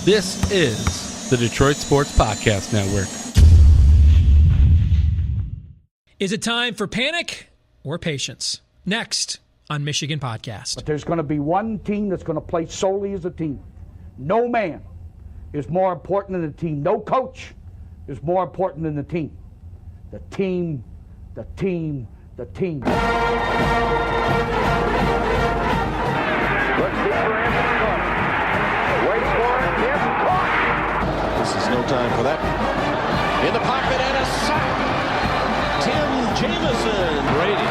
This is the Detroit Sports Podcast Network. Is it time for panic or patience? Next on Michigan Podcast. But there's going to be one team that's going to play solely as a team. No man is more important than the team. No coach is more important than the team. The team, the team, the team. Looks deeper in the corner. Waits for it. It's caught. This is no time for that. In the pocket and a sack. Tim Jamison. Brady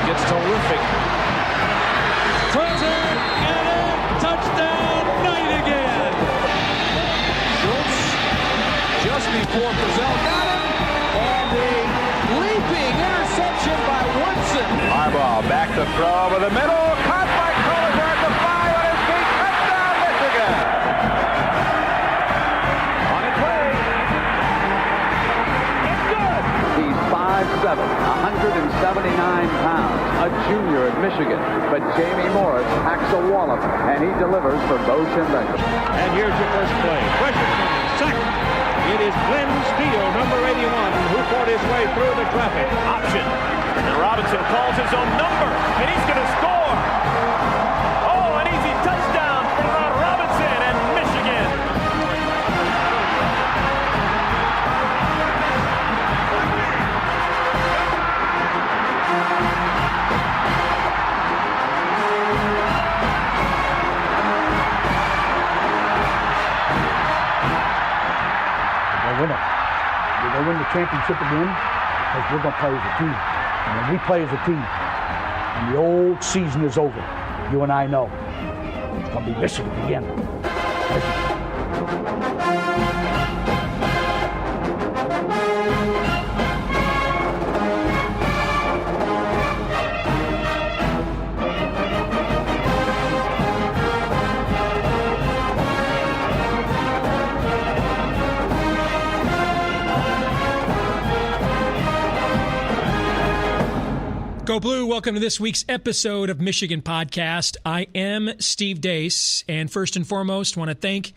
gets terrific. Throws it and a touchdown. Knight again. Schultz just before Brazil got him. And the leaping interception by Woodson. Harbaugh back to throw over the middle. Caught by Colliver at the 5 on his feet. Touchdown, Michigan. On its way. It's good. He's 5'7", 179 pounds. A junior at Michigan. But Jamie Morris hacks a wallop, and he delivers for Bo Schembechler. And here's your first play. Pressure coming. Second. It is Glenn Steele, number 81, who fought his way through the traffic. Option. And Robinson calls his own number, and he's going to score. Oh, an easy touchdown for Robinson and Michigan. We're going to win the championship again because we're going to play as a team. And when we play as a team, and the old season is over, you and I know it's going to be Michigan again. Go Blue, welcome to this week's episode of Michigan Podcast. I am Steve Deace, and first and foremost, want to thank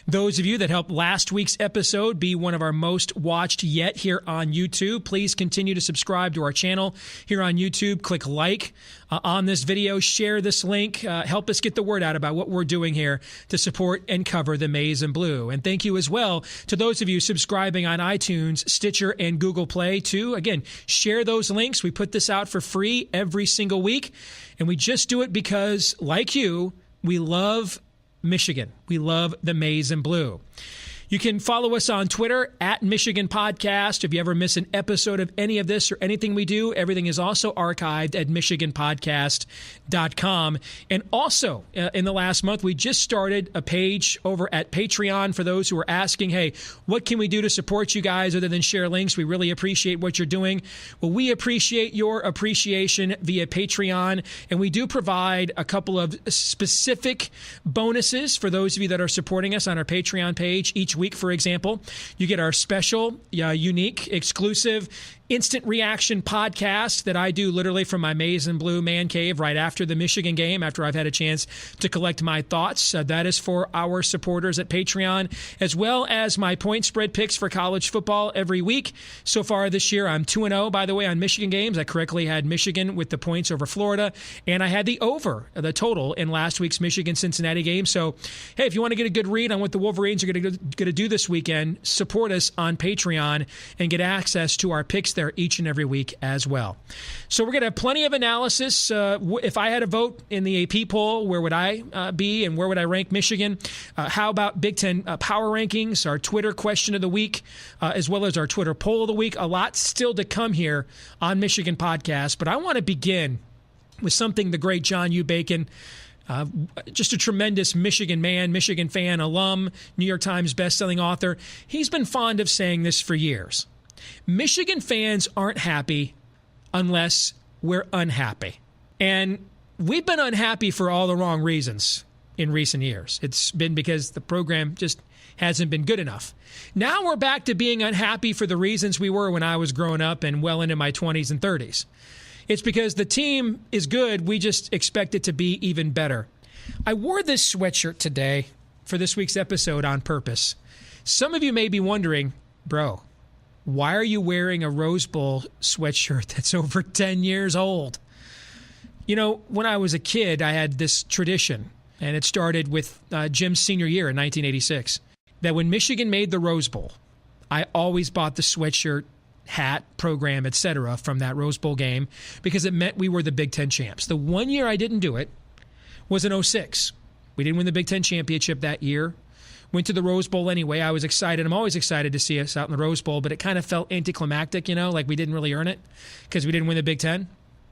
those of you that helped last week's episode be one of our most watched yet here on YouTube. Please continue to subscribe to our channel here on YouTube. Click like on this video, share this link, help us get the word out about what we're doing here to support and cover the Maize and Blue. And thank you as well to those of you subscribing on iTunes, Stitcher, and Google Play too. Again, share those links. We put this out for free every single week, and we just do it because, like you, we love Michigan. We love the Maize and Blue. You can follow us on Twitter at Michigan Podcast. If you ever miss an episode of any of this or anything we do, everything is also archived at MichiganPodcast.com. And also, in the last month, we just started a page over at Patreon for those who are asking, hey, what can we do to support you guys other than share links? We really appreciate what you're doing. Well, we appreciate your appreciation via Patreon, and we do provide a couple of specific bonuses for those of you that are supporting us on our Patreon page each week. For example, you get our special, unique, exclusive instant reaction podcast that I do literally from my Maize and Blue man cave right after the Michigan game, after I've had a chance to collect my thoughts. That is for our supporters at Patreon, as well as my point spread picks for college football every week. So far this year, I'm 2-0, by the way, on Michigan games. I correctly had Michigan with the points over Florida, and I had the over, the total, in last week's Michigan-Cincinnati game. So, hey, if you want to get a good read on what the Wolverines are going to do this weekend, support us on Patreon and get access to our picks there each and every week as well. So we're going to have plenty of analysis. If I had a vote in the AP poll, where would I be and where would I rank Michigan? How about Big Ten power rankings, our Twitter question of the week, as well as our Twitter poll of the week? A lot still to come here on Michigan Podcast, but I want to begin with something the great John U. Bacon, just a tremendous Michigan man, Michigan fan, alum, New York Times bestselling author. He's been fond of saying this for years. Michigan fans aren't happy unless we're unhappy. And we've been unhappy for all the wrong reasons in recent years. It's been because the program just hasn't been good enough. Now we're back to being unhappy for the reasons we were when I was growing up and well into my 20s and 30s. It's because the team is good, we just expect it to be even better. I wore this sweatshirt today for this week's episode on purpose. Some of you may be wondering, bro, why are you wearing a Rose Bowl sweatshirt that's over 10 years old? You know, when I was a kid, I had this tradition, and it started with Jim's senior year in 1986, that when Michigan made the Rose Bowl, I always bought the sweatshirt, hat, program, etc. from that Rose Bowl game because it meant we were the Big Ten champs. The one year I didn't do it was in 2006. We didn't win the Big Ten championship that year. Went to the Rose Bowl anyway. I was excited. I'm always excited to see us out in the Rose Bowl, but it kind of felt anticlimactic, you know, like we didn't really earn it because we didn't win the Big Ten.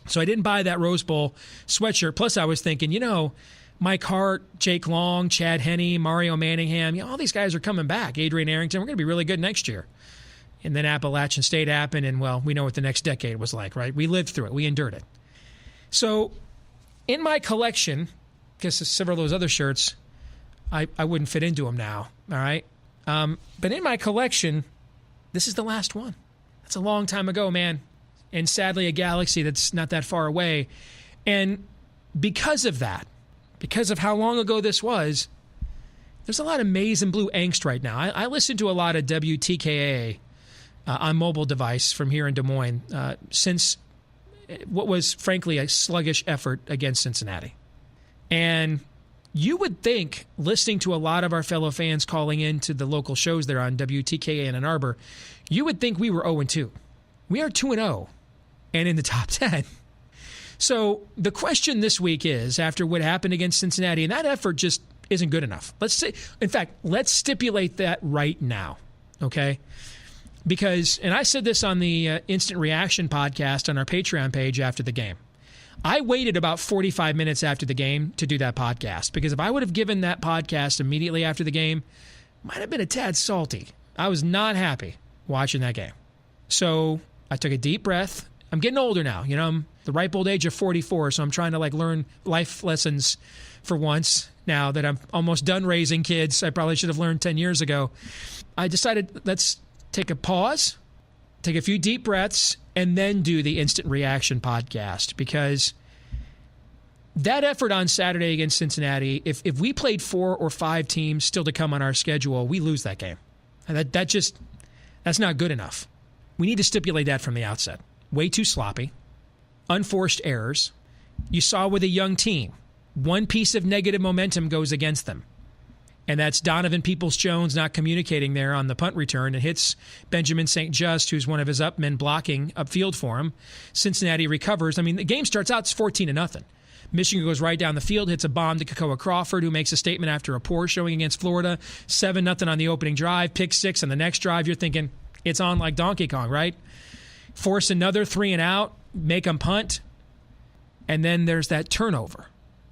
So I didn't buy that Rose Bowl sweatshirt. Plus, I was thinking, you know, Mike Hart, Jake Long, Chad Henne, Mario Manningham, you know, all these guys are coming back. Adrian Arrington, we're going to be really good next year. And then Appalachian State happened, and, well, we know what the next decade was like, right? We lived through it. We endured it. So in my collection, because several of those other shirts, I wouldn't fit into them now, all right? But in my collection, this is the last one. That's a long time ago, man. And sadly, a galaxy that's not that far away. And because of that, because of how long ago this was, there's a lot of maize and blue angst right now. I listen to a lot of WTKA on mobile device from here in Des Moines since what was, frankly, a sluggish effort against Cincinnati. And you would think, listening to a lot of our fellow fans calling in to the local shows there on WTKA in Ann Arbor, you would think we were 0-2. We are 2-0 and in the top 10. So the question this week is, after what happened against Cincinnati, and that effort just isn't good enough. Let's stipulate that right now, okay? Because, and I said this on the Instant Reaction podcast on our Patreon page after the game, I waited about 45 minutes after the game to do that podcast, because if I would have given that podcast immediately after the game, it might have been a tad salty. I was not happy watching that game. So I took a deep breath. I'm getting older now. You know, I'm the ripe old age of 44, so I'm trying to learn life lessons for once now that I'm almost done raising kids. I probably should have learned 10 years ago. I decided, let's take a pause, take a few deep breaths, and then do the Instant Reaction podcast, because that effort on Saturday against Cincinnati, if we played 4 or 5 teams still to come on our schedule, we lose that game. And that's not good enough. We need to stipulate that from the outset. Way too sloppy, unforced errors. You saw with a young team, one piece of negative momentum goes against them. And that's Donovan Peoples-Jones not communicating there on the punt return. It hits Benjamin St. Just, who's one of his up men blocking upfield for him. Cincinnati recovers. I mean, the game starts out, it's 14-0. Michigan goes right down the field, hits a bomb to Kakoa Crawford, who makes a statement after a poor showing against Florida. 7-0 on the opening drive, pick 6 on the next drive. You're thinking, it's on like Donkey Kong, right? Force another 3 and out, make them punt, and then there's that turnover.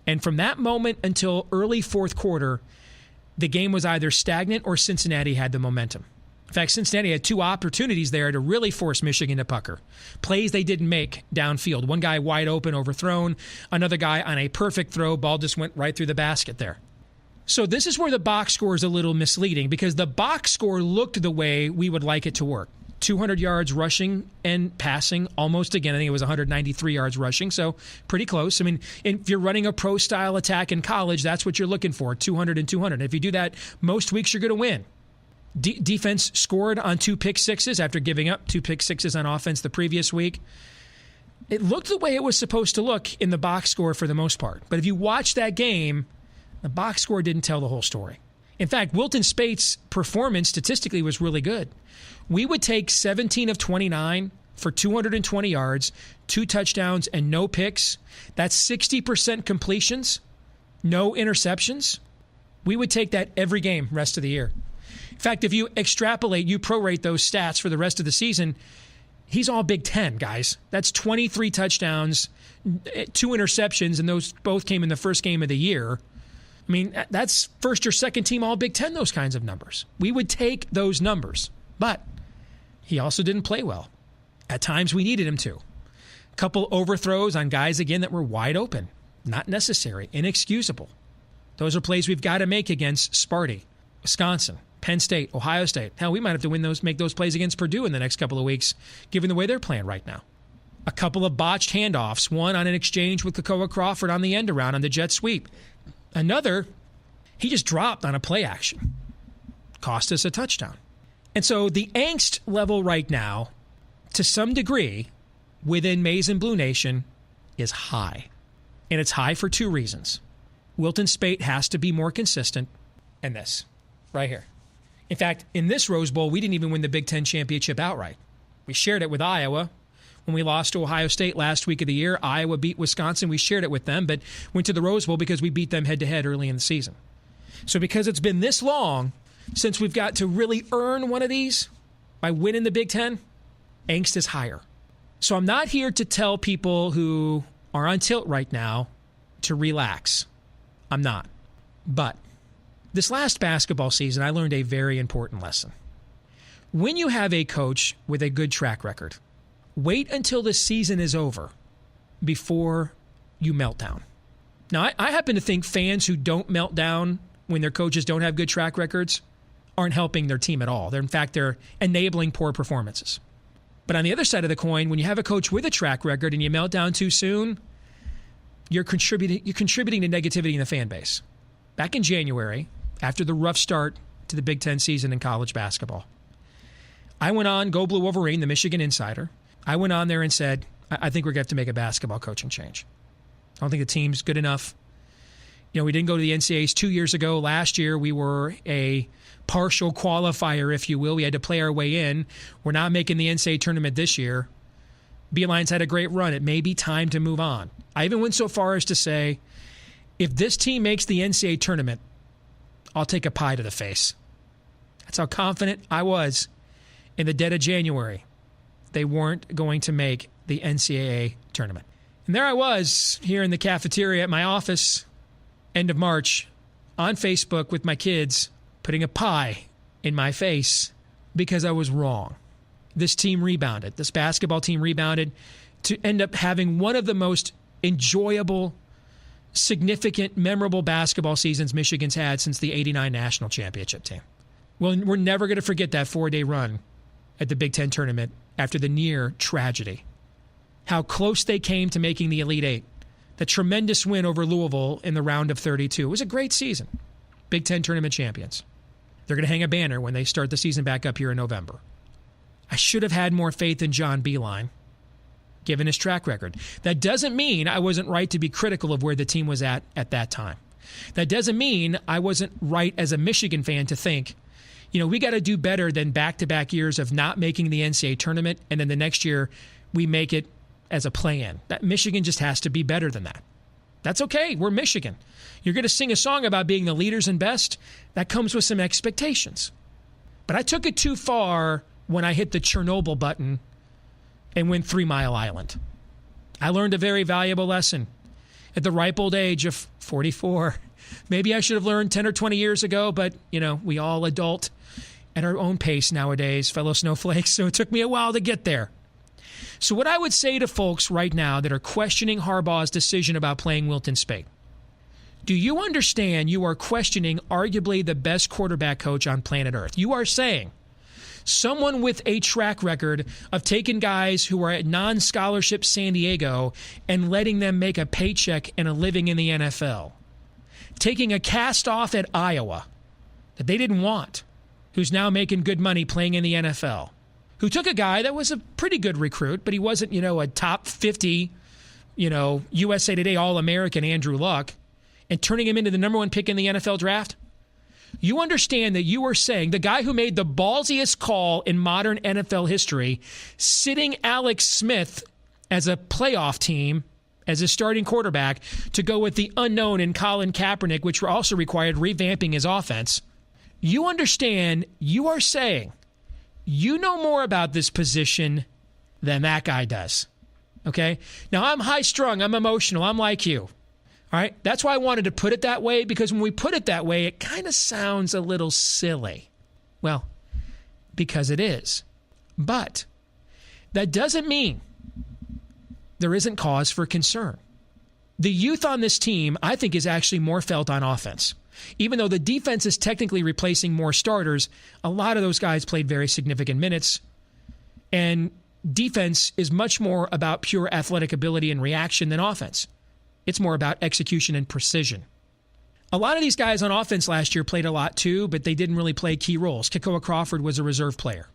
And from that moment until early fourth quarter, the game was either stagnant or Cincinnati had the momentum. In fact, Cincinnati had 2 opportunities there to really force Michigan to pucker. Plays they didn't make downfield. One guy wide open, overthrown. Another guy on a perfect throw. Ball just went right through the basket there. So this is where the box score is a little misleading, because the box score looked the way we would like it to work. 200 yards rushing and passing almost again. I think it was 193 yards rushing, so pretty close. I mean, if you're running a pro-style attack in college, that's what you're looking for, 200 and 200. If you do that most weeks, you're going to win. Defense scored on 2 pick sixes after giving up 2 pick sixes on offense the previous week. It looked the way it was supposed to look in the box score for the most part. But if you watch that game, the box score didn't tell the whole story. In fact, Wilton Spate's performance statistically was really good. We would take 17 of 29 for 220 yards, 2 touchdowns, and no picks. That's 60% completions, no interceptions. We would take that every game rest of the year. In fact, if you extrapolate, you prorate those stats for the rest of the season, he's all Big Ten, guys. That's 23 touchdowns, 2 interceptions, and those both came in the first game of the year. I mean, that's first or second team all Big Ten, those kinds of numbers. We would take those numbers. But he also didn't play well. At times we needed him to. A couple overthrows on guys, again, that were wide open. Not necessary. Inexcusable. Those are plays we've got to make against Sparty, Wisconsin, Penn State, Ohio State. Hell, we might have to make those plays against Purdue in the next couple of weeks, given the way they're playing right now. A couple of botched handoffs, one on an exchange with Kakoa Crawford on the end around on the jet sweep. Another, He just dropped on a play action. Cost us a touchdown. And so the angst level right now, to some degree, within Maize and Blue Nation, is high. And it's high for two reasons. Wilton Speight has to be more consistent, and this, right here. In fact, in this Rose Bowl, we didn't even win the Big Ten championship outright. We shared it with Iowa. When we lost to Ohio State last week of the year, Iowa beat Wisconsin. We shared it with them, but went to the Rose Bowl because we beat them head-to-head early in the season. So because it's been this long since we've got to really earn one of these by winning the Big Ten, angst is higher. So I'm not here to tell people who are on tilt right now to relax. I'm not. But this last basketball season, I learned a very important lesson. When you have a coach with a good track record, wait until the season is over before you melt down. Now, I happen to think fans who don't melt down when their coaches don't have good track records aren't helping their team at all. In fact, they're enabling poor performances. But on the other side of the coin, when you have a coach with a track record and you melt down too soon, you're contributing to negativity in the fan base. Back in January, after the rough start to the Big Ten season in college basketball, I went on Go Blue Wolverine, the Michigan Insider. I went on there and said, I think we're going to have to make a basketball coaching change. I don't think the team's good enough. You know, we didn't go to the NCAAs 2 years ago. Last year, we were a partial qualifier, if you will. We had to play our way in. We're not making the NCAA tournament this year. Beeline's had a great run. It may be time to move on. I even went so far as to say, if this team makes the NCAA tournament, I'll take a pie to the face. That's how confident I was in the dead of January. They weren't going to make the NCAA tournament. And there I was here in the cafeteria at my office, end of March, on Facebook with my kids, putting a pie in my face because I was wrong. This team rebounded. This basketball team rebounded to end up having one of the most enjoyable, significant, memorable basketball seasons Michigan's had since the '89 national championship team. Well, we're never going to forget that 4-day run at the Big Ten tournament after the near tragedy. How close they came to making the Elite Eight. The tremendous win over Louisville in the round of 32. It was a great season. Big Ten tournament champions. They're going to hang a banner when they start the season back up here in November. I should have had more faith in John Beilein, given his track record. That doesn't mean I wasn't right to be critical of where the team was at that time. That doesn't mean I wasn't right as a Michigan fan to think, you know, we got to do better than back-to-back years of not making the NCAA tournament, and then the next year we make it as a play-in. That Michigan just has to be better than that. That's okay. We're Michigan. You're going to sing a song about being the leaders and best. That comes with some expectations. But I took it too far when I hit the Chernobyl button and went 3 Mile Island. I learned a very valuable lesson at the ripe old age of 44. Maybe I should have learned 10 or 20 years ago, but, you know, we all adult at our own pace nowadays, fellow snowflakes, so it took me a while to get there. So what I would say to folks right now that are questioning Harbaugh's decision about playing Wilton Speight, do you understand you are questioning arguably the best quarterback coach on planet Earth? You are saying someone with a track record of taking guys who are at non-scholarship San Diego and letting them make a paycheck and a living in the NFL, taking a cast-off at Iowa that they didn't want, who's now making good money playing in the NFL, who took a guy that was a pretty good recruit, but he wasn't, you know, a top 50, you know, USA Today All-American Andrew Luck, and turning him into the number 1 pick in the NFL draft? You understand that you are saying the guy who made the ballsiest call in modern NFL history, sitting Alex Smith as a playoff team, as a starting quarterback, to go with the unknown in Colin Kaepernick, which also required revamping his offense. You understand you are saying you know more about this position than that guy does. Okay? Now, I'm high-strung. I'm emotional. I'm like you. All right? That's why I wanted to put it that way, because when we put it that way, it kind of sounds a little silly. Well, because it is. But that doesn't mean there isn't cause for concern. The youth on this team, I think, is actually more felt on offense. Even though the defense is technically replacing more starters, a lot of those guys played very significant minutes. And defense is much more about pure athletic ability and reaction than offense. It's more about execution and precision. A lot of these guys on offense last year played a lot too, but they didn't really play key roles. Kekoa Crawford was a reserve player.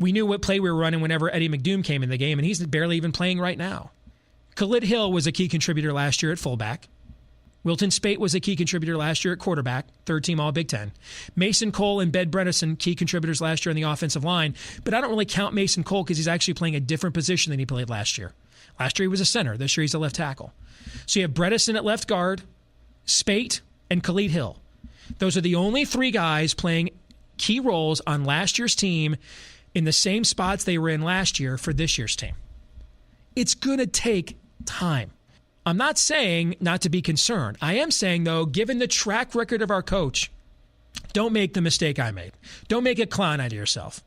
We knew what play we were running whenever Eddie McDoom came in the game, and he's barely even playing right now. Khalid Hill was a key contributor last year at fullback. Wilton Spate was a key contributor last year at quarterback, third-team All-Big Ten. Mason Cole and Ben Bredesen, key contributors last year on the offensive line, but I don't really count Mason Cole because he's actually playing a different position than he played last year. Last year he was a center. This year he's a left tackle. So you have Bredesen at left guard, Spate, and Khalid Hill. Those are the only three guys playing key roles on last year's team in the same spots they were in last year for this year's team. It's going to take time. I'm not saying not to be concerned. I am saying, though, given the track record of our coach, don't make the mistake I made. Don't make a clown out of yourself.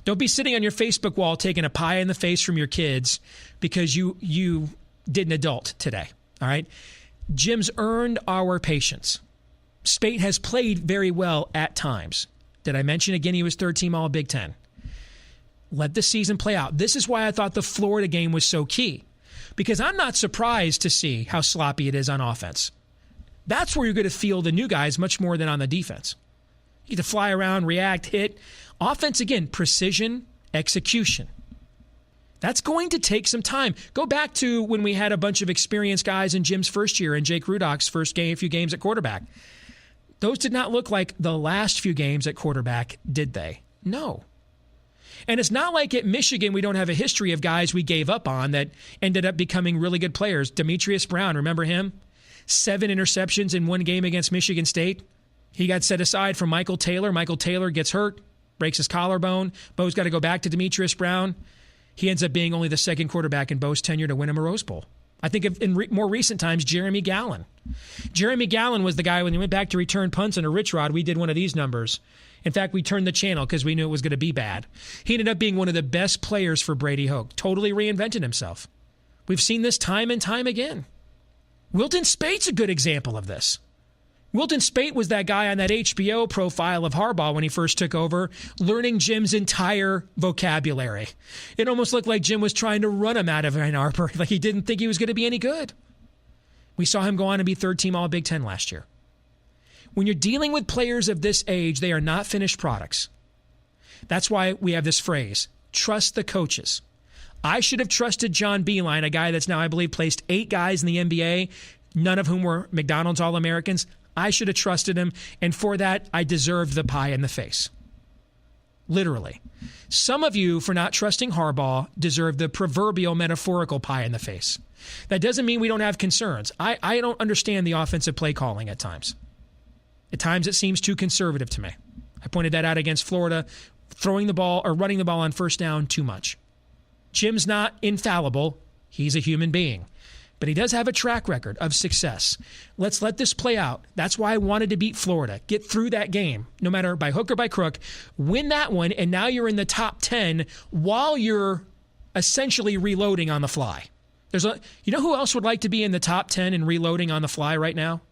Don't be sitting on your Facebook wall taking a pie in the face from your kids because you did an adult today. All right? Jim's earned our patience. Spate has played very well at times. Did I mention again he was third-team All-Big Ten? Let the season play out. This is why I thought the Florida game was so key. Because I'm not surprised to see how sloppy it is on offense. That's where you're going to feel the new guys much more than on the defense. You get to fly around, react, hit. Offense, again, precision, execution. That's going to take some time. Go back to when we had a bunch of experienced guys in Jim's first year and Jake Rudock's first few games at quarterback. Those did not look like the last few games at quarterback, did they? No. And it's not like at Michigan we don't have a history of guys we gave up on that ended up becoming really good players. Demetrius Brown, remember him? 7 interceptions in one game against Michigan State. He got set aside from Michael Taylor. Michael Taylor gets hurt, breaks his collarbone. Bo's got to go back to Demetrius Brown. He ends up being only the second quarterback in Bo's tenure to win him a Rose Bowl. I think in more recent times, Jeremy Gallen. Jeremy Gallen was the guy when he went back to return punts on a Rich Rod. We did one of these numbers. In fact, we turned the channel because we knew it was going to be bad. He ended up being one of the best players for Brady Hoke. Totally reinvented himself. We've seen this time and time again. Wilton Spate's a good example of this. Wilton Spate was that guy on that HBO profile of Harbaugh when he first took over, learning Jim's entire vocabulary. It almost looked like Jim was trying to run him out of Ann Arbor, like he didn't think he was going to be any good. We saw him go on and be third-team All-Big Ten last year. When you're dealing with players of this age, they are not finished products. That's why we have this phrase, trust the coaches. I should have trusted John Beilein, a guy that's now, I believe, placed 8 guys in the NBA, none of whom were McDonald's All-Americans. I should have trusted him, and for that, I deserved the pie in the face. Literally. Some of you, for not trusting Harbaugh, deserve the proverbial metaphorical pie in the face. That doesn't mean we don't have concerns. I don't understand the offensive play calling at times. At times, it seems too conservative to me. I pointed that out against Florida, throwing the ball or running the ball on first down too much. Jim's not infallible. He's a human being. But he does have a track record of success. Let's let this play out. That's why I wanted to beat Florida. Get through that game, no matter by hook or by crook. Win that one, and now you're in the top 10 while you're essentially reloading on the fly. You know who else would like to be in the top 10 and reloading on the fly right now?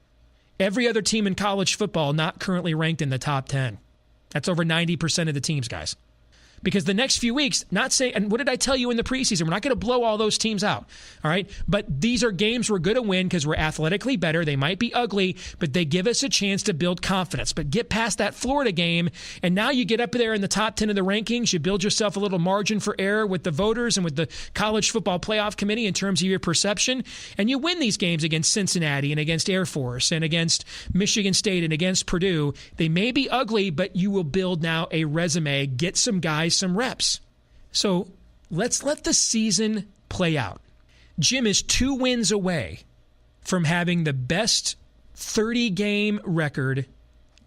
Every other team in college football not currently ranked in the top 10. That's over 90% of the teams, guys. Because the next few weeks, and what did I tell you in the preseason? We're not going to blow all those teams out, all right? But these are games we're going to win because we're athletically better. They might be ugly, but they give us a chance to build confidence. But get past that Florida game, and now you get up there in the top 10 of the rankings. You build yourself a little margin for error with the voters and with the College Football Playoff Committee in terms of your perception, and you win these games against Cincinnati and against Air Force and against Michigan State and against Purdue. They may be ugly, but you will build now a resume, get some guys some reps. So let's let the season play out. Jim is 2 wins away from having the best 30-game record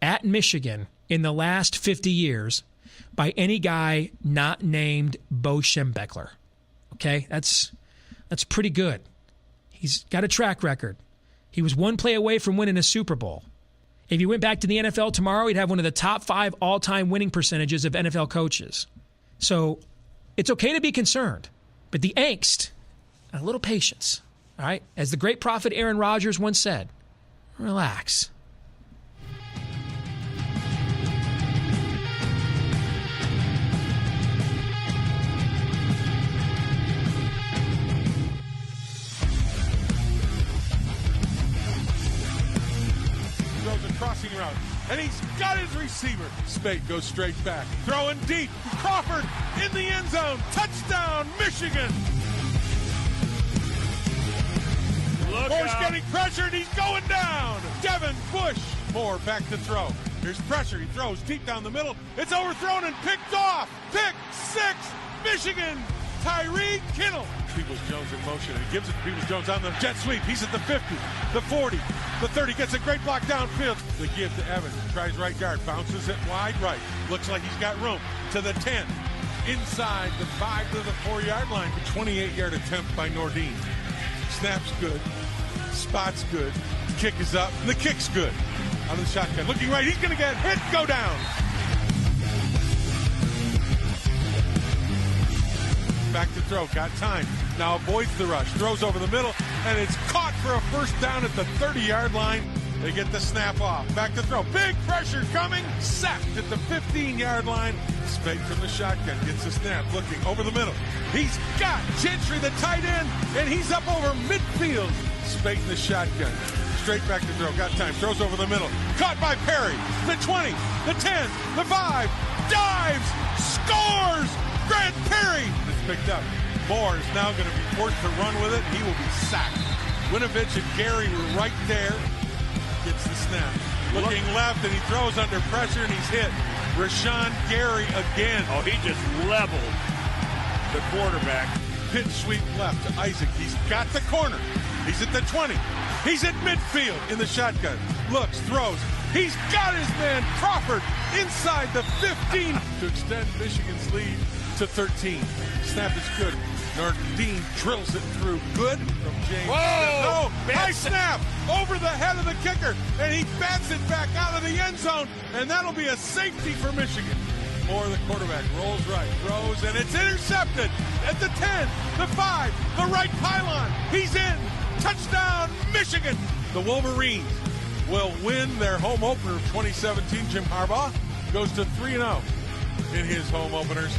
at Michigan in the last 50 years by any guy not named Bo Schembechler. Okay, that's pretty good. He's got a track record. He was 1 play away from winning a Super Bowl. If he went back to the NFL tomorrow, he'd have one of the top 5 all-time winning percentages of NFL coaches. So it's okay to be concerned, but the angst, a little patience, all right? As the great prophet Aaron Rodgers once said, relax. route. And he's got his receiver. Spate goes straight back. Throwing deep. Crawford in the end zone. Touchdown, Michigan. Bush getting pressured. He's going down. Devin Bush. Moore back to throw. Here's pressure. He throws deep down the middle. It's overthrown and picked off. Pick six. Michigan. Tyree Kittle. Peoples-Jones in motion, and he gives it to Peoples-Jones on the jet sweep. He's at the 50, the 40, the 30, gets a great block downfield. The give to Evans, tries right guard, bounces it wide right. Looks like he's got room to the 10, inside the 5 to the 4-yard line. 28-yard attempt by Nordine. Snap's good, spot's good, kick is up, and the kick's good. Out of the shotgun, looking right, he's going to get hit, go down. Back to throw, got time. Now avoids the rush, throws over the middle, and it's caught for a first down at the 30-yard line. They get the snap off. Back to throw, big pressure coming, sacked at the 15-yard line. Spade from the shotgun, gets the snap, looking over the middle. He's got Gentry, the tight end, and he's up over midfield. Spade in the shotgun, straight back to throw, got time, throws over the middle. Caught by Perry, the 20, the 10, the 5, dives, scores! Grant Perry is picked up. Moore is now going to be forced to run with it. He will be sacked. Winovich and Gary were right there. Gets the snap. Looking left, and he throws under pressure, and he's hit. Rashawn Gary again. Oh, he just leveled the quarterback. Pitch sweep left to Isaac. He's got the corner. He's at the 20. He's at midfield in the shotgun. Looks, throws. He's got his man Crawford inside the 15 to extend Michigan's lead to 13. Snap is good. Nardine drills it through. Good from James. Whoa! No, high snap over the head of the kicker, and he bats it back out of the end zone, and that'll be a safety for Michigan. Moore, the quarterback, rolls right, throws, and it's intercepted at the 10, the 5, the right pylon. He's in. Touchdown, Michigan. The Wolverines will win their home opener of 2017. Jim Harbaugh goes to 3-0 in his home openers.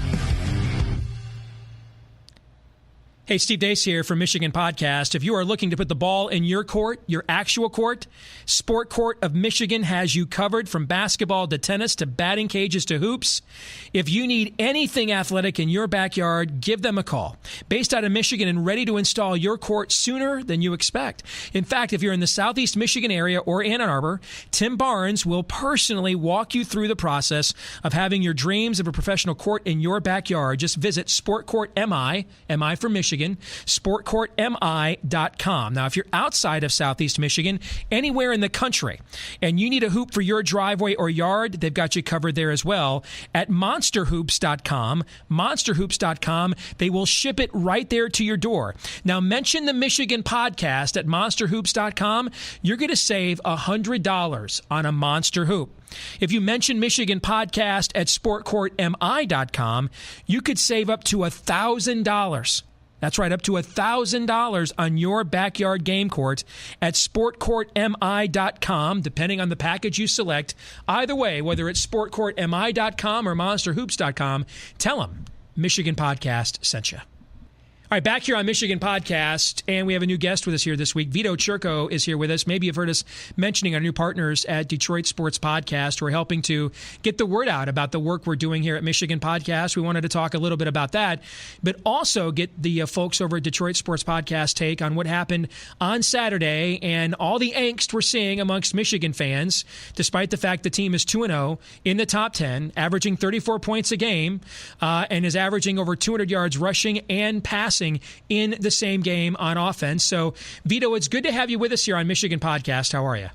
Hey, Steve Deace here from Michigan Podcast. If you are looking to put the ball in your court, your actual court, Sport Court of Michigan has you covered from basketball to tennis to batting cages to hoops. If you need anything athletic in your backyard, give them a call. Based out of Michigan and ready to install your court sooner than you expect. In fact, if you're in the Southeast Michigan area or Ann Arbor, Tim Barnes will personally walk you through the process of having your dreams of a professional court in your backyard. Just visit Sport Court MI for Michigan, sportcourtmi.com. Now, if you're outside of Southeast Michigan, anywhere in the country, and you need a hoop for your driveway or yard, they've got you covered there as well at monsterhoops.com. Monsterhoops.com. They will ship it right there to your door. Now, mention the Michigan Podcast at monsterhoops.com. You're going to save $100 on a Monster Hoop. If you mention Michigan Podcast at sportcourtmi.com, you could save up to $1,000. That's right, up to $1,000 on your backyard game court at sportcourtmi.com, depending on the package you select. Either way, whether it's sportcourtmi.com or monsterhoops.com, tell them Michigan Podcast sent you. All right, back here on Michigan Podcast, and we have a new guest with us here this week. Vito Churko is here with us. Maybe you've heard us mentioning our new partners at Detroit Sports Podcast. We're helping to get the word out about the work we're doing here at Michigan Podcast. We wanted to talk a little bit about that, but also get the folks over at Detroit Sports Podcast take on what happened on Saturday and all the angst we're seeing amongst Michigan fans, despite the fact the team is 2-0 in the top 10, averaging 34 points a game, and is averaging over 200 yards rushing and passing in the same game on offense. So, Vito, it's good to have you with us here on Michigan Podcast. How are you?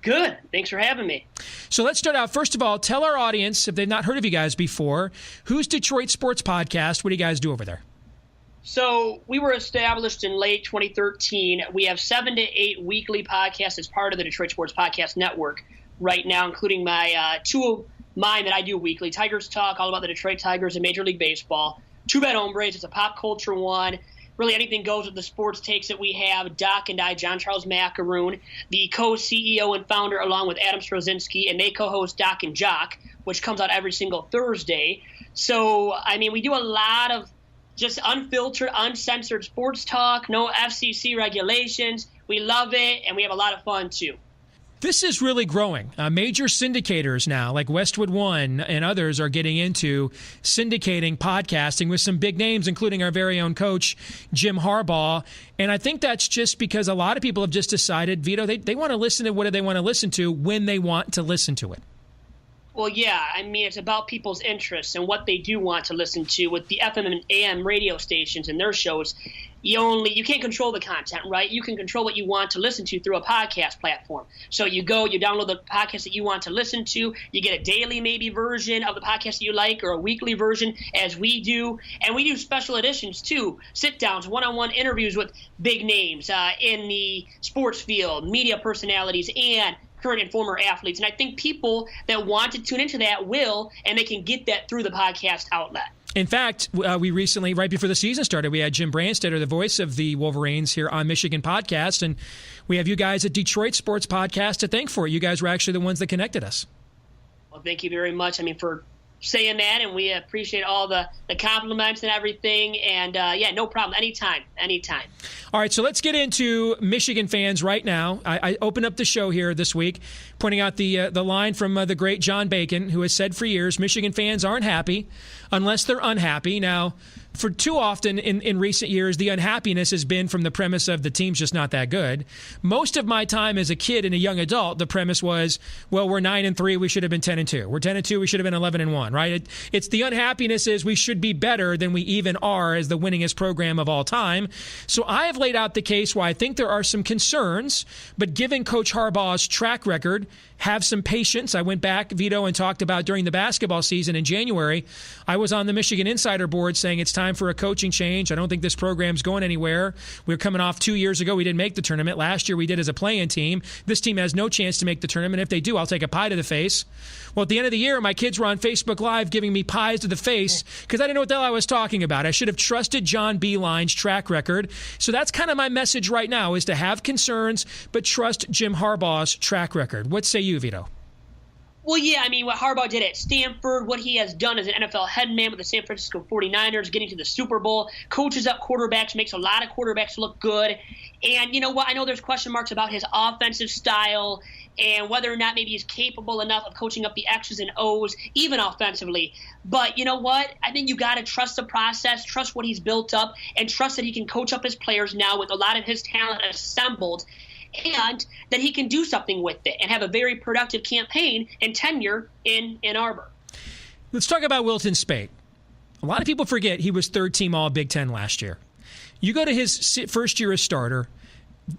Good. Thanks for having me. So let's start out. First of all, tell our audience, if they've not heard of you guys before, who's Detroit Sports Podcast? What do you guys do over there? So we were established in late 2013. We have 7 to 8 weekly podcasts as part of the Detroit Sports Podcast Network right now, including my two of mine that I do weekly, Tigers Talk, all about the Detroit Tigers and Major League Baseball. Two Bad Hombres, it's a pop culture one. Really anything goes with the sports takes that we have. Doc and I, John Charles Macaroon, the co-CEO and founder, along with Adam Strozinski, and they co-host Doc and Jock, which comes out every single Thursday. So, I mean, we do a lot of just unfiltered, uncensored sports talk, no FCC regulations. We love it, and we have a lot of fun, too. This is really growing. Major syndicators now, like Westwood One and others, are getting into syndicating podcasting with some big names, including our very own coach, Jim Harbaugh. And I think that's just because a lot of people have just decided, Vito, they want to listen to what they want to listen to when they want to listen to it. Well, yeah, I mean, it's about people's interests and what they do want to listen to. With the FM and AM radio stations and their shows, you can't control the content, right? You can control what you want to listen to through a podcast platform. So you download the podcast that you want to listen to. You get a daily maybe version of the podcast that you like, or a weekly version, as we do. And we do special editions too, sit-downs, one-on-one interviews with big names in the sports field, media personalities, and current and former athletes. And I think people that want to tune into that will, and they can get that through the podcast outlet. In fact, we recently, right before the season started, we had Jim Brandstetter, the voice of the Wolverines, here on Michigan Podcast, and we have you guys at Detroit Sports Podcast to thank for it. You guys were actually the ones that connected us. Well, thank you very much. I mean, for saying that, and we appreciate all the compliments and everything. And yeah, no problem. Anytime. All right, so let's get into Michigan fans right now. I opened up the show here this week, pointing out the line from the great John Bacon, who has said for years, Michigan fans aren't happy unless they're unhappy. Now, for too often in recent years, the unhappiness has been from the premise of the team's just not that good. Most of my time as a kid and a young adult, the premise was, well, we're 9-3, we should have been 10-2. We're 10-2, we should have been 11-1, right? It's the unhappiness is we should be better than we even are as the winningest program of all time. So I have laid out the case why I think there are some concerns, but given Coach Harbaugh's track record, have some patience. I went back, Vito, and talked about during the basketball season in January, I was on the Michigan Insider Board saying it's time for a coaching change. I don't think this program's going anywhere. We're coming off 2 years ago. We didn't make the tournament. Last year we did as a play-in team. This team has no chance to make the tournament. If they do, I'll take a pie to the face. Well, at the end of the year, my kids were on Facebook Live giving me pies to the face because I didn't know what the hell I was talking about. I should have trusted John Beeline's track record. So that's kind of my message right now, is to have concerns, but trust Jim Harbaugh's track record. What say you, Vito? Well, yeah, I mean, what Harbaugh did at Stanford, what he has done as an NFL head man with the San Francisco 49ers, getting to the Super Bowl, coaches up quarterbacks, makes a lot of quarterbacks look good. And you know what? I know there's question marks about his offensive style and whether or not maybe he's capable enough of coaching up the X's and O's, even offensively. But you know what? I think you got to trust the process, trust what he's built up, and trust that he can coach up his players now with a lot of his talent assembled, and that he can do something with it and have a very productive campaign and tenure in Ann Arbor. Let's talk about Wilton Speight. A lot of people forget he was third-team All-Big Ten last year. You go to his first year as starter,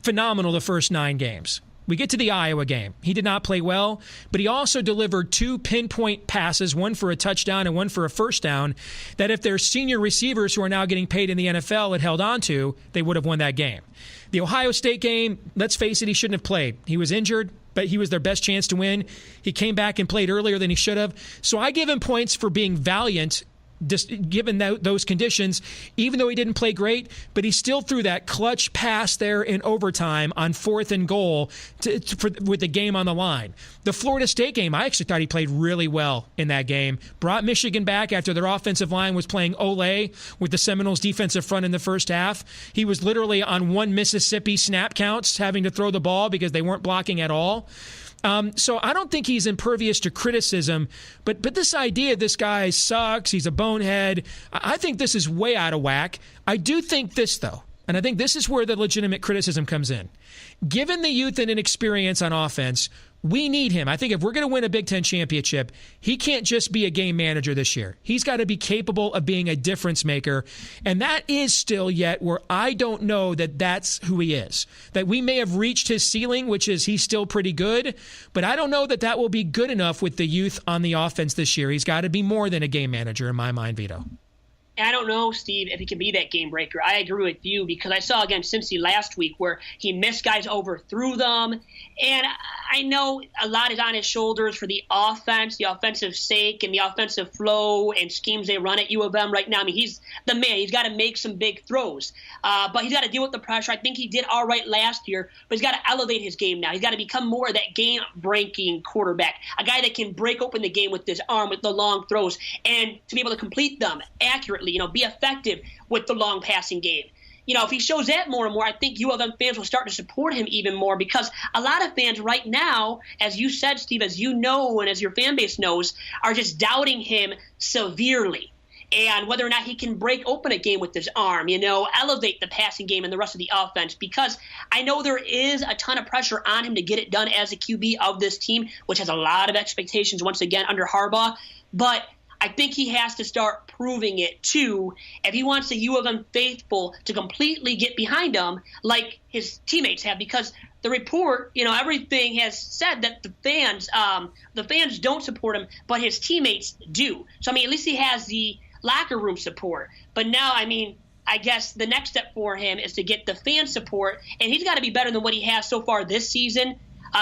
phenomenal the first 9 games. We get to the Iowa game. He did not play well, but he also delivered 2 pinpoint passes, one for a touchdown and one for a first down, that if their senior receivers who are now getting paid in the NFL had held on to, they would have won that game. The Ohio State game, let's face it, he shouldn't have played. He was injured, but he was their best chance to win. He came back and played earlier than he should have. So I give him points for being valiant given those conditions, even though he didn't play great, but he still threw that clutch pass there in overtime on 4th and goal with the game on the line. The Florida State game, I actually thought he played really well in that game. Brought Michigan back after their offensive line was playing Ole with the Seminoles defensive front in the first half. He was literally on 1 Mississippi snap counts having to throw the ball because they weren't blocking at all. So I don't think he's impervious to criticism, but this idea this guy sucks, he's a bonehead, I think this is way out of whack. I do think this, though, and I think this is where the legitimate criticism comes in. Given the youth and inexperience on offense, we need him. I think if we're going to win a Big Ten championship, he can't just be a game manager this year. He's got to be capable of being a difference maker. And that is still yet where I don't know that that's who he is. That we may have reached his ceiling, which is he's still pretty good, but I don't know that that will be good enough with the youth on the offense this year. He's got to be more than a game manager in my mind, Vito. I don't know, Steve, if he can be that game breaker. I agree with you because I saw against Cincy last week where he missed guys, overthrew them. And I know a lot is on his shoulders for the offense, the offensive sake, and the offensive flow and schemes they run at U of M right now. I mean, he's the man. He's got to make some big throws. But he's got to deal with the pressure. I think he did all right last year, but he's got to elevate his game now. He's got to become more of that game-breaking quarterback, a guy that can break open the game with his arm, with the long throws, and to be able to complete them accurately, be effective with the long passing game. if he shows that more and more, I think U of M fans will start to support him even more, because a lot of fans right now, as you said, Steve, as you know and as your fan base knows, are just doubting him severely. And whether or not he can break open a game with his arm, elevate the passing game and the rest of the offense, because I know there is a ton of pressure on him to get it done as a QB of this team, which has a lot of expectations once again under Harbaugh. But I think he has to start proving it, too, if he wants the U of M faithful to completely get behind him like his teammates have, because the report, everything has said that the fans don't support him, but his teammates do. So, at least he has the locker room support. But now, I guess the next step for him is to get the fan support, and he's got to be better than what he has so far this season.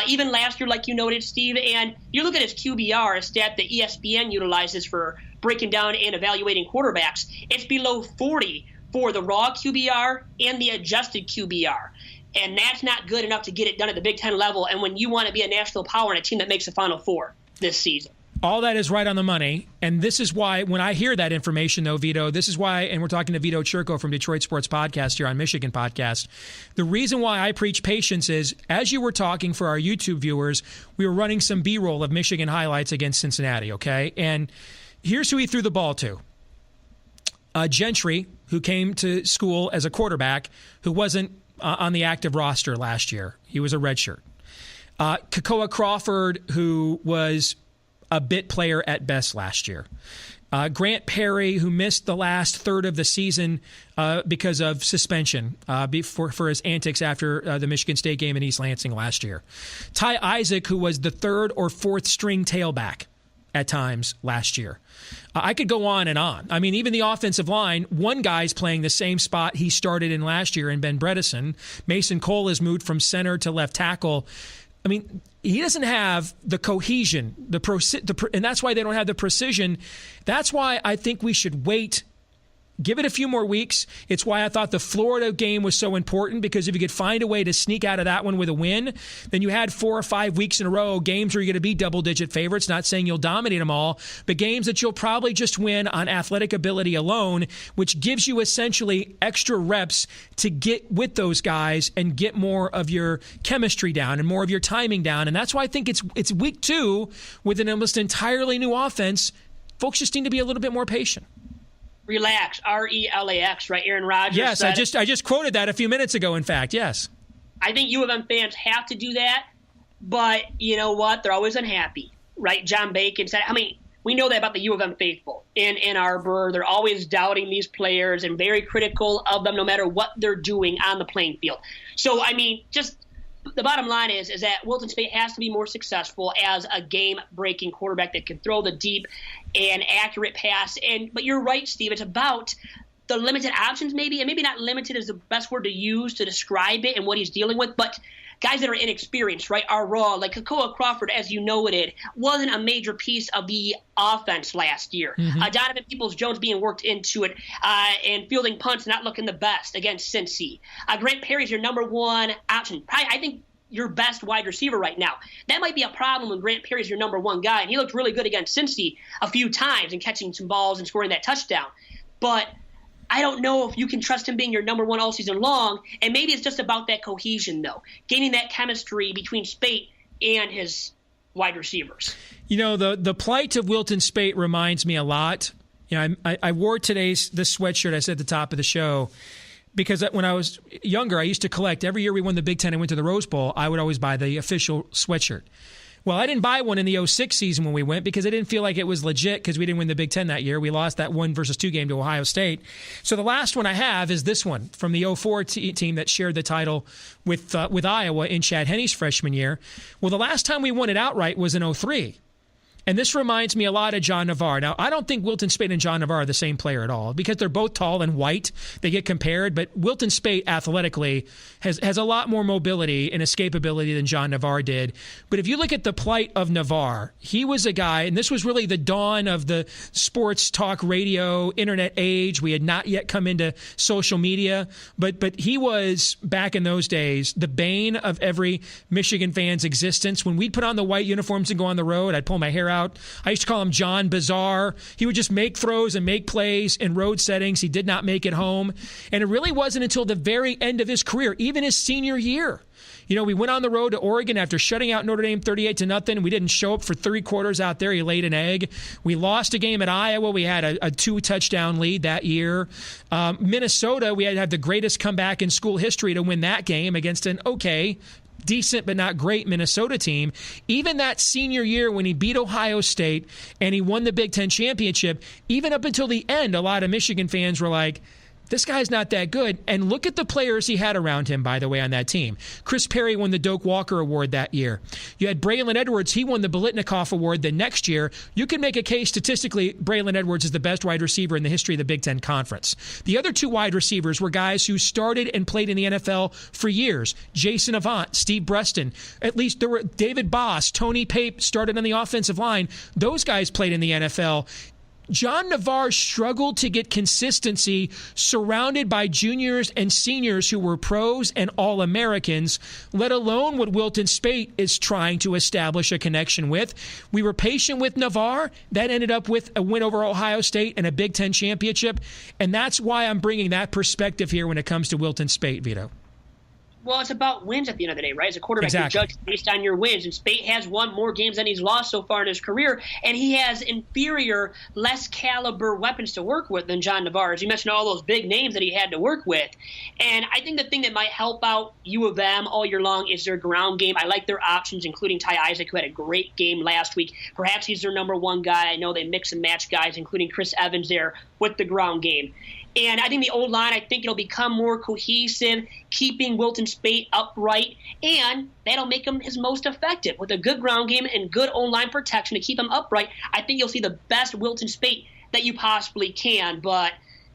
Even last year, like you noted, Steve, and you look at his QBR, a stat that ESPN utilizes for breaking down and evaluating quarterbacks. It's below 40 for the raw QBR and the adjusted QBR. And that's not good enough to get it done at the Big Ten level, and when you want to be a national power and a team that makes the Final Four this season. All that is right on the money, and this is why when I hear that information, though, Vito, this is why, and we're talking to Vito Churko from Detroit Sports Podcast here on Michigan Podcast, the reason why I preach patience is, as you were talking for our YouTube viewers, we were running some B-roll of Michigan highlights against Cincinnati, okay? And here's who he threw the ball to. Gentry, who came to school as a quarterback, who wasn't on the active roster last year. He was a redshirt. Kakoa Crawford, who was a bit player at best last year. Grant Perry, who missed the last third of the season because of suspension for his antics after the Michigan State game in East Lansing last year. Ty Isaac, who was the third or fourth string tailback at times last year. I could go on and on. Even the offensive line, one guy's playing the same spot he started in last year in Ben Bredesen. Mason Cole has moved from center to left tackle. He doesn't have the cohesion, and that's why they don't have the precision. That's why I think we should wait. Give it a few more weeks. It's why I thought the Florida game was so important, because if you could find a way to sneak out of that one with a win, then you had 4 or 5 weeks in a row, games where you're going to be double-digit favorites, not saying you'll dominate them all, but games that you'll probably just win on athletic ability alone, which gives you essentially extra reps to get with those guys and get more of your chemistry down and more of your timing down. And that's why I think it's week 2 with an almost entirely new offense. Folks just need to be a little bit more patient. Relax, RELAX, right? Aaron Rodgers. Yes, I just quoted that a few minutes ago, in fact, yes. I think U of M fans have to do that, but you know what? They're always unhappy, right? John Bacon said, we know that about the U of M faithful in Ann Arbor. They're always doubting these players and very critical of them no matter what they're doing on the playing field. So, just the bottom line is that Wilton Speight has to be more successful as a game-breaking quarterback that can throw the deep and accurate pass. But you're right, Steve. It's about the limited options, maybe, and maybe not limited is the best word to use to describe it and what he's dealing with, but guys that are inexperienced, right, are raw. Like Kakoa Crawford, as you noted, wasn't a major piece of the offense last year. Mm-hmm. Donovan Peoples-Jones being worked into it and fielding punts, not looking the best against Cincy. Grant Perry's your number one option. Probably, I think, your best wide receiver right now. That might be a problem when Grant Perry's your number one guy, and he looked really good against Cincy a few times and catching some balls and scoring that touchdown. But I don't know if you can trust him being your number one all season long, and maybe it's just about that cohesion, though, gaining that chemistry between Speight and his wide receivers. The plight of Wilton Speight reminds me a lot. I wore this sweatshirt I said at the top of the show because when I was younger, I used to collect. Every year we won the Big Ten and went to the Rose Bowl, I would always buy the official sweatshirt. Well, I didn't buy one in the 2006 season when we went because I didn't feel like it was legit because we didn't win the Big Ten that year. We lost that 1-2 game to Ohio State. So the last one I have is this one from the 2004 team that shared the title with Iowa in Chad Henne's freshman year. Well, the last time we won it outright was in 2003. And this reminds me a lot of John Navarre. Now, I don't think Wilton Speight and John Navarre are the same player at all because they're both tall and white. They get compared, but Wilton Speight athletically has a lot more mobility and escapability than John Navarre did. But if you look at the plight of Navarre, he was a guy, and this was really the dawn of the sports talk radio, internet age. We had not yet come into social media, but he was, back in those days, the bane of every Michigan fan's existence. When we'd put on the white uniforms and go on the road, I'd pull my hair out out. I used to call him John Bizarre. He would just make throws and make plays in road settings. He did not make it home. And it really wasn't until the very end of his career, even his senior year. We went on the road to Oregon after shutting out Notre Dame 38-0. We didn't show up for 3 quarters out there. He laid an egg. We lost a game at Iowa. We had a 2-touchdown lead that year. Minnesota, we had to have the greatest comeback in school history to win that game against an decent but not great Minnesota team. Even that senior year when he beat Ohio State and he won the Big Ten championship, even up until the end, a lot of Michigan fans were like, this guy's not that good. And look at the players he had around him, by the way, on that team. Chris Perry won the Doak Walker Award that year. You had Braylon Edwards. He won the Biletnikoff Award the next year. You can make a case statistically Braylon Edwards is the best wide receiver in the history of the Big Ten Conference. The other 2 wide receivers were guys who started and played in the NFL for years. Jason Avant, Steve Breston. At least there were David Boss, Tony Pape started on the offensive line. Those guys played in the NFL. John Navarre struggled to get consistency surrounded by juniors and seniors who were pros and All-Americans, let alone what Wilton Speight is trying to establish a connection with. We were patient with Navarre. That ended up with a win over Ohio State and a Big Ten championship, and that's why I'm bringing that perspective here when it comes to Wilton Speight, Vito. Well, it's about wins at the end of the day, right? As a quarterback, you're judged based on your wins. And Speight has won more games than he's lost so far in his career. And he has inferior, less caliber weapons to work with than John Navarre. As you mentioned, all those big names that he had to work with. And I think the thing that might help out U of M all year long is their ground game. I like their options, including Ty Isaac, who had a great game last week. Perhaps he's their number 1 guy. I know they mix and match guys, including Chris Evans there with the ground game. And I think the O-line, I think it'll become more cohesive, keeping Wilton Speight upright, and that'll make him his most effective. With a good ground game and good O-line protection to keep him upright, I think you'll see the best Wilton Speight that you possibly can. But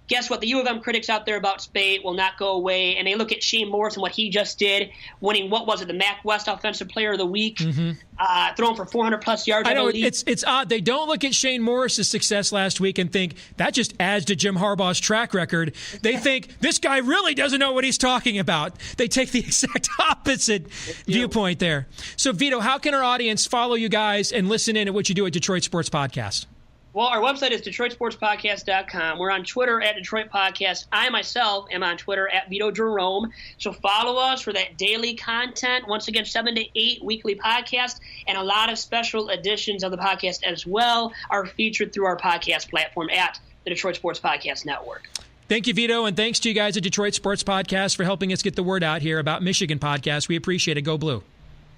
guess what? The U of M critics out there about Speight will not go away, and they look at Shane Morris and what he just did, winning, the MAC West Offensive Player of the Week, throwing for 400-plus yards. I know, it's odd. They don't look at Shane Morris's success last week and think that just adds to Jim Harbaugh's track record. They think this guy really doesn't know what he's talking about. They take the exact opposite viewpoint there. So, Vito, how can our audience follow you guys and listen in at what you do at Detroit Sports Podcast? Well, our website is DetroitSportsPodcast.com. We're on Twitter at Detroit Podcast. I myself am on Twitter at Vito Jerome. So follow us for that daily content. Once again, 7 to 8 weekly podcasts, and a lot of special editions of the podcast as well are featured through our podcast platform at the Detroit Sports Podcast Network. Thank you, Vito, and thanks to you guys at Detroit Sports Podcast for helping us get the word out here about Michigan podcasts. We appreciate it. Go Blue.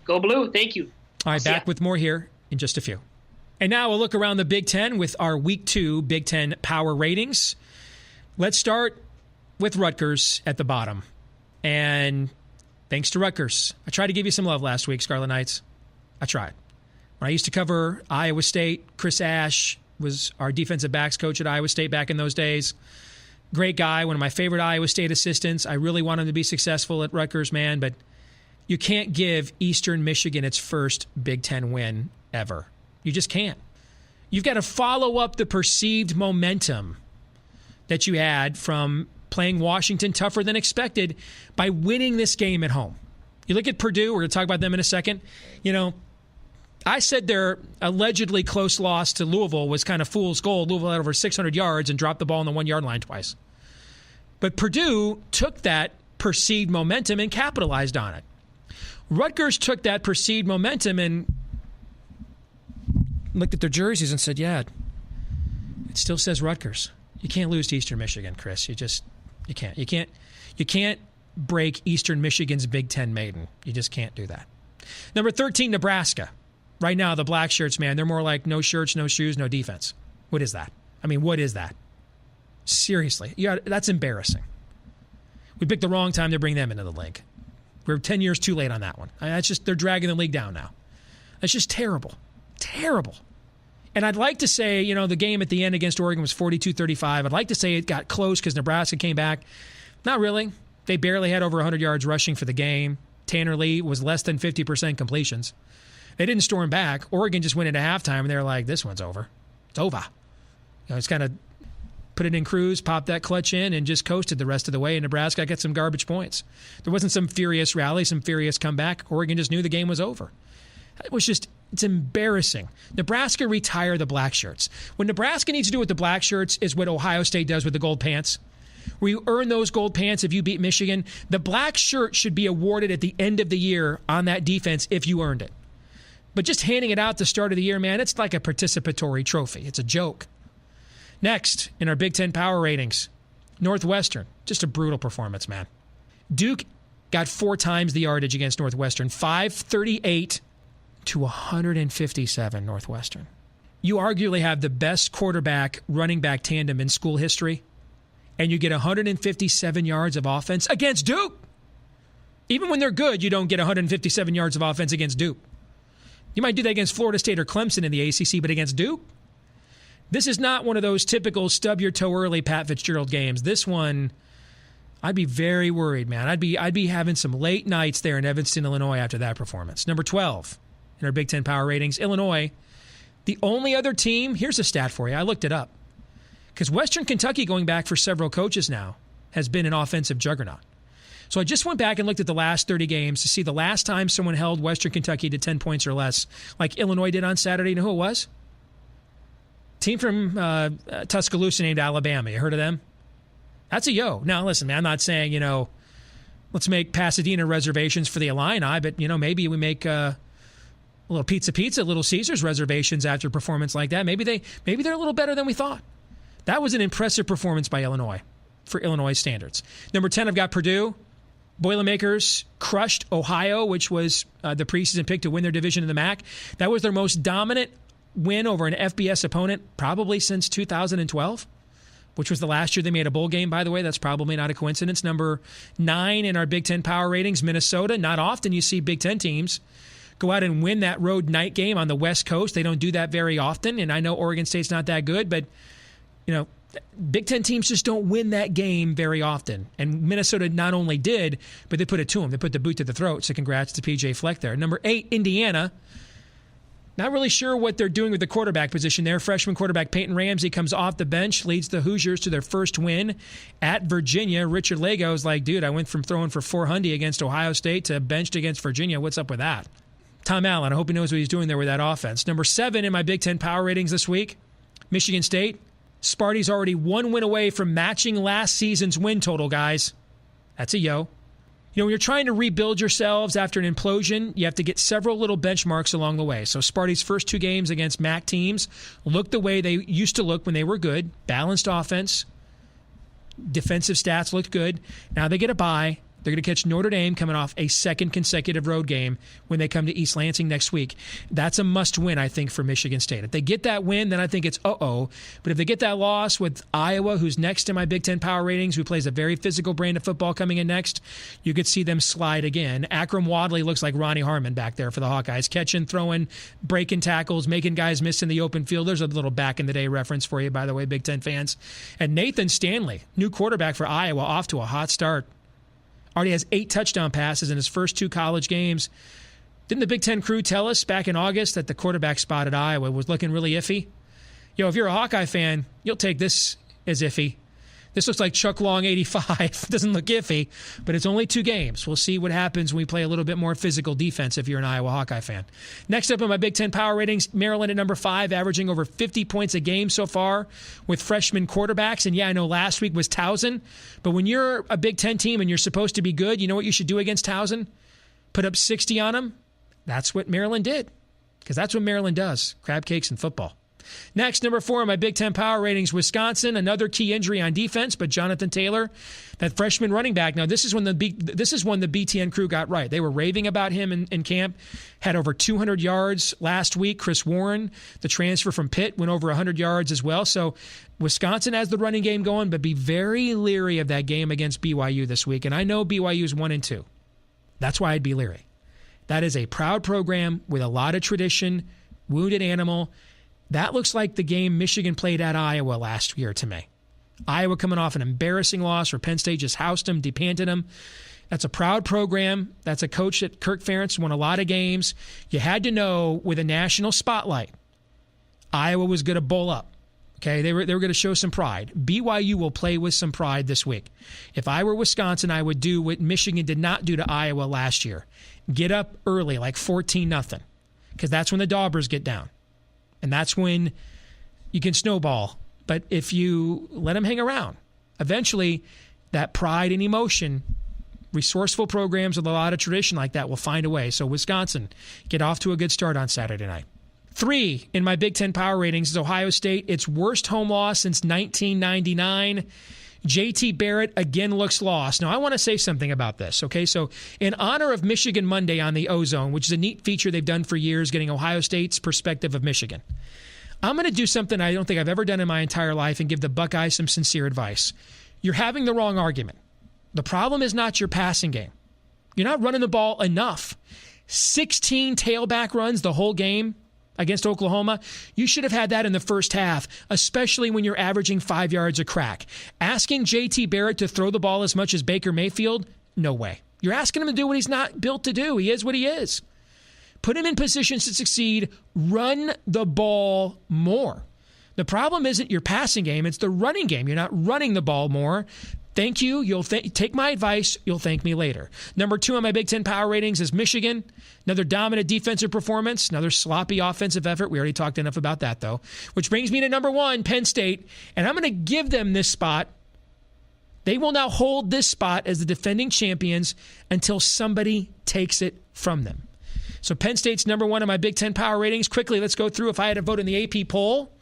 Go Blue. Thank you. All right, back with more here in just a few. And now we'll look around the Big Ten with our Week 2 Big Ten power ratings. Let's start with Rutgers at the bottom. And thanks to Rutgers. I tried to give you some love last week, Scarlet Knights. I tried. When I used to cover Iowa State, Chris Ash was our defensive backs coach at Iowa State back in those days. Great guy, one of my favorite Iowa State assistants. I really want him to be successful at Rutgers, man, but you can't give Eastern Michigan its first Big Ten win ever. You just can't. You've got to follow up the perceived momentum that you had from playing Washington tougher than expected by winning this game at home. You look at Purdue, we're going to talk about them in a second. I said their allegedly close loss to Louisville was kind of fool's gold. Louisville had over 600 yards and dropped the ball on the 1-yard line twice. But Purdue took that perceived momentum and capitalized on it. Rutgers took that perceived momentum and looked at their jerseys and said, yeah, it still says Rutgers. You can't lose to Eastern Michigan, Chris. You can't. You can't break Eastern Michigan's Big Ten maiden. You just can't do that. Number 13, Nebraska. Right now, the black shirts, man, they're more like no shirts, no shoes, no defense. What is that? I mean, what is that? Seriously. That's embarrassing. We picked the wrong time to bring them into the league. We're 10 years too late on that one. They're dragging the league down now. That's just terrible. Terrible. And I'd like to say, the game at the end against Oregon was 42-35. I'd like to say it got close because Nebraska came back. Not really. They barely had over 100 yards rushing for the game. Tanner Lee was less than 50% completions. They didn't storm back. Oregon just went into halftime, and they were like, this one's over. It's over. It's kind of put it in cruise, popped that clutch in, and just coasted the rest of the way. And Nebraska got some garbage points. There wasn't some furious rally, some furious comeback. Oregon just knew the game was over. It was just It's embarrassing. Nebraska retire the black shirts. What Nebraska needs to do with the black shirts is what Ohio State does with the gold pants, where you earn those gold pants if you beat Michigan. The black shirt should be awarded at the end of the year on that defense if you earned it. But just handing it out at the start of the year, man, it's like a participatory trophy. It's a joke. Next, in our Big Ten power ratings, Northwestern, just a brutal performance, man. Duke got 4 times the yardage against Northwestern, 538 to 157 Northwestern. You arguably have the best quarterback-running back tandem in school history, and you get 157 yards of offense against Duke. Even when they're good, you don't get 157 yards of offense against Duke. You might do that against Florida State or Clemson in the ACC, but against Duke? This is not one of those typical stub-your-toe-early Pat Fitzgerald games. This one, I'd be very worried, man. I'd be having some late nights there in Evanston, Illinois after that performance. Number 12 in our Big Ten power ratings, Illinois. The only other team, here's a stat for you. I looked it up. Because Western Kentucky, going back for several coaches now, has been an offensive juggernaut. So I just went back and looked at the last 30 games to see the last time someone held Western Kentucky to 10 points or less, like Illinois did on Saturday. You know who it was? Team from Tuscaloosa named Alabama. You heard of them? That's a yo. Now, listen, man, I'm not saying, let's make Pasadena reservations for the Illini, but, maybe we make a little Pizza, Little Caesars reservations after a performance like that. Maybe they're a little better than we thought. That was an impressive performance by Illinois for Illinois standards. Number 10, I've got Purdue. Boilermakers crushed Ohio, which was the preseason pick to win their division in the MAC. That was their most dominant win over an FBS opponent probably since 2012, which was the last year they made a bowl game, by the way. That's probably not a coincidence. Number 9 in our Big Ten power ratings, Minnesota. Not often you see Big Ten teams go out and win that road night game on the West Coast. They don't do that very often, and I know Oregon State's not that good, but, Big Ten teams just don't win that game very often. And Minnesota not only did, but they put it to them. They put the boot to the throat, so congrats to P.J. Fleck there. Number 8, Indiana. Not really sure what they're doing with the quarterback position there. Freshman quarterback Peyton Ramsey comes off the bench, leads the Hoosiers to their first win at Virginia. Richard Lego's like, dude, I went from throwing for 400 against Ohio State to benched against Virginia. What's up with that? Tom Allen, I hope he knows what he's doing there with that offense. Number 7 in my Big Ten power ratings this week, Michigan State. Sparty's already 1 win away from matching last season's win total, guys. That's a yo. When you're trying to rebuild yourselves after an implosion, you have to get several little benchmarks along the way. So Sparty's first 2 games against MAC teams looked the way they used to look when they were good. Balanced offense. Defensive stats looked good. Now they get a bye. They're going to catch Notre Dame coming off a second consecutive road game when they come to East Lansing next week. That's a must-win, I think, for Michigan State. If they get that win, then I think it's uh-oh. But if they get that loss with Iowa, who's next in my Big Ten power ratings, who plays a very physical brand of football coming in next, you could see them slide again. Akram Wadley looks like Ronnie Harmon back there for the Hawkeyes. Catching, throwing, breaking tackles, making guys miss in the open field. There's a little back-in-the-day reference for you, by the way, Big Ten fans. And Nathan Stanley, new quarterback for Iowa, off to a hot start. Already has 8 touchdown passes in his first 2 college games. Didn't the Big Ten crew tell us back in August that the quarterback spot at Iowa was looking really iffy? If you're a Hawkeye fan, you'll take this as iffy. This looks like Chuck Long 85. Doesn't look iffy, but it's only 2 games. We'll see what happens when we play a little bit more physical defense if you're an Iowa Hawkeye fan. Next up in my Big Ten power ratings, Maryland at number 5, averaging over 50 points a game so far with freshman quarterbacks. And yeah, I know last week was Towson, but when you're a Big Ten team and you're supposed to be good, you know what you should do against Towson? Put up 60 on them. That's what Maryland did, because that's what Maryland does, crab cakes and football. Next, number 4 in my Big Ten power ratings, Wisconsin. Another key injury on defense, but Jonathan Taylor, that freshman running back. Now, this is when the BTN crew got right. They were raving about him in camp. Had over 200 yards last week. Chris Warren, the transfer from Pitt, went over 100 yards as well. So Wisconsin has the running game going, but be very leery of that game against BYU this week. And I know BYU's 1-2. That's why I'd be leery. That is a proud program with a lot of tradition, wounded animal. That looks like the game Michigan played at Iowa last year to me. Iowa coming off an embarrassing loss where Penn State just housed them, depanted them. That's a proud program. That's a coach that Kirk Ferentz won a lot of games. You had to know with a national spotlight, Iowa was going to bowl up. Okay, they were going to show some pride. BYU will play with some pride this week. If I were Wisconsin, I would do what Michigan did not do to Iowa last year. Get up early, like 14-0. because that's when the daubers get down. And that's when you can snowball. But if you let them hang around, eventually that pride and emotion, resourceful programs with a lot of tradition like that will find a way. So Wisconsin, get off to a good start on Saturday night. 3 in my Big Ten power ratings is Ohio State. Its worst home loss since 1999. JT Barrett again looks lost. Now, I want to say something about this, okay? So in honor of Michigan Monday on the Ozone, which is a neat feature they've done for years, getting Ohio State's perspective of Michigan, I'm going to do something I don't think I've ever done in my entire life and give the Buckeyes some sincere advice. You're having the wrong argument. The problem is not your passing game. You're not running the ball enough. 16 tailback runs the whole game against Oklahoma. You should have had that in the first half, especially when you're averaging 5 yards a crack. Asking JT Barrett to throw the ball as much as Baker Mayfield? No way. You're asking him to do what he's not built to do. He is what he is. Put him in positions to succeed. Run the ball more. The problem isn't your passing game. It's the running game. You're not running the ball more. Thank you. You'll take my advice. You'll thank me later. Number 2 on my Big Ten power ratings is Michigan. Another dominant defensive performance. Another sloppy offensive effort. We already talked enough about that, though. Which brings me to number 1, Penn State. And I'm going to give them this spot. They will now hold this spot as the defending champions until somebody takes it from them. So Penn State's number 1 on my Big Ten power ratings. Quickly, let's go through. If I had to vote in the AP poll,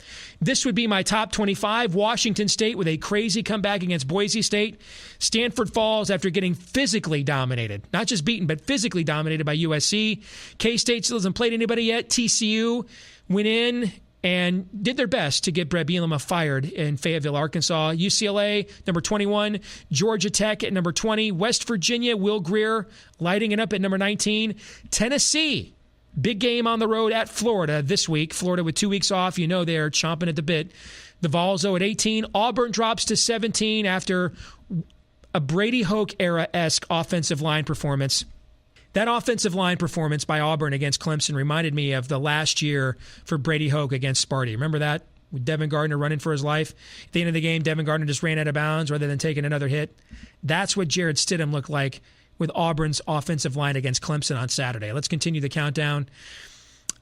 this would be my top 25. Washington State with a crazy comeback against Boise State. Stanford falls after getting physically dominated. Not just beaten, but physically dominated by USC. K-State still hasn't played anybody yet. TCU went in and did their best to get Brett Bielema fired in Fayetteville, Arkansas. UCLA, number 21. Georgia Tech at number 20. West Virginia, Will Grier lighting it up at number 19. Tennessee, big game on the road at Florida this week. Florida with 2 weeks off. You know they're chomping at the bit. The Vols, though, at 18. Auburn drops to 17 after a Brady Hoke era-esque offensive line performance. That offensive line performance by Auburn against Clemson reminded me of the last year for Brady Hoke against Sparty. Remember that? With Devin Gardner running for his life. At the end of the game, Devin Gardner just ran out of bounds rather than taking another hit. That's what Jared Stidham looked like with Auburn's offensive line against Clemson on Saturday. Let's continue the countdown.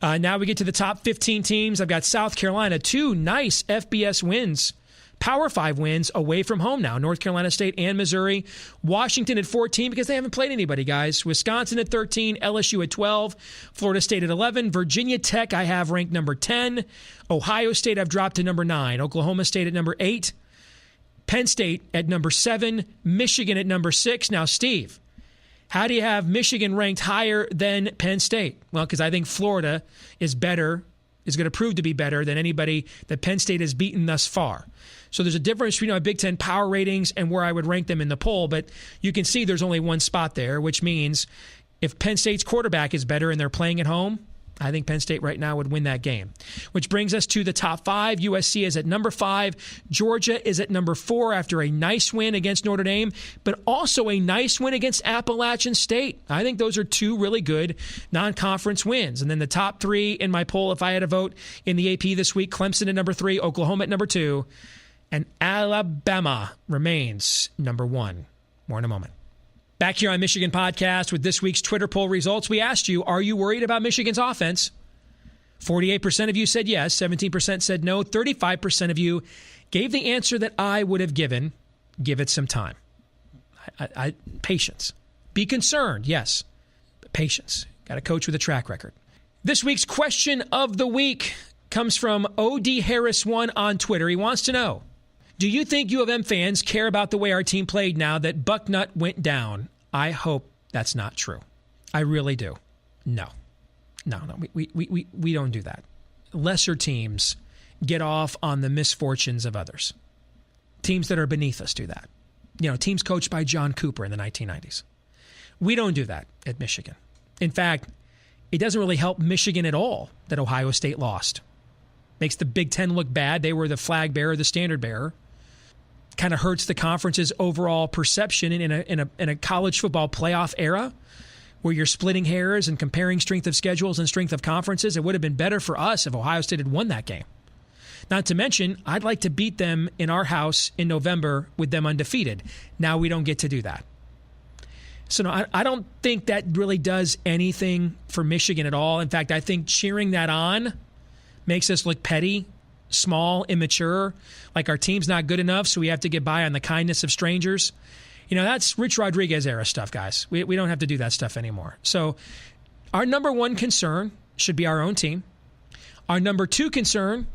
Now we get to the top 15 teams. I've got South Carolina, 2 nice FBS wins. Power 5 wins away from home now. North Carolina State and Missouri. Washington at 14 because they haven't played anybody, guys. Wisconsin at 13. LSU at 12. Florida State at 11. Virginia Tech I have ranked number 10. Ohio State I've dropped to number 9. Oklahoma State at number 8. Penn State at number 7. Michigan at number 6. Now, Steve, how do you have Michigan ranked higher than Penn State? Well, because I think Florida is going to prove to be better than anybody that Penn State has beaten thus far. So there's a difference between my Big Ten power ratings and where I would rank them in the poll, but you can see there's only one spot there, which means if Penn State's quarterback is better and they're playing at home, I think Penn State right now would win that game. Which brings us to the top 5. USC is at number 5. Georgia is at number 4 after a nice win against Notre Dame, but also a nice win against Appalachian State. I think those are 2 really good non-conference wins. And then the top 3 in my poll, if I had a vote in the AP this week, Clemson at number 3, Oklahoma at number 2, and Alabama remains number 1. More in a moment. Back here on Michigan Podcast with this week's Twitter poll results, we asked you, are you worried about Michigan's offense? 48% of you said yes, 17% said no, 35% of you gave the answer that I would have given. Give it some time. Patience. Be concerned, yes, but patience. Got a coach with a track record. This week's question of the week comes from O.D. Harris1 on Twitter. He wants to know, do you think U of M fans care about the way our team played now that Bucknut went down? I hope that's not true. I really do. No. We don't do that. Lesser teams get off on the misfortunes of others. Teams that are beneath us do that. Teams coached by John Cooper in the 1990s. We don't do that at Michigan. In fact, it doesn't really help Michigan at all that Ohio State lost. Makes the Big Ten look bad. They were the flag bearer, the standard bearer. Kind of hurts the conference's overall perception in a college football playoff era where you're splitting hairs and comparing strength of schedules and strength of conferences. It would have been better for us if Ohio State had won that game. Not to mention, I'd like to beat them in our house in November with them undefeated. Now we don't get to do that. So no, I don't think that really does anything for Michigan at all. In fact, I think cheering that on makes us look petty, small, immature, like our team's not good enough, so we have to get by on the kindness of strangers. That's Rich Rodriguez era stuff, guys. We don't have to do that stuff anymore. So our number one concern should be our own team. Our number two concern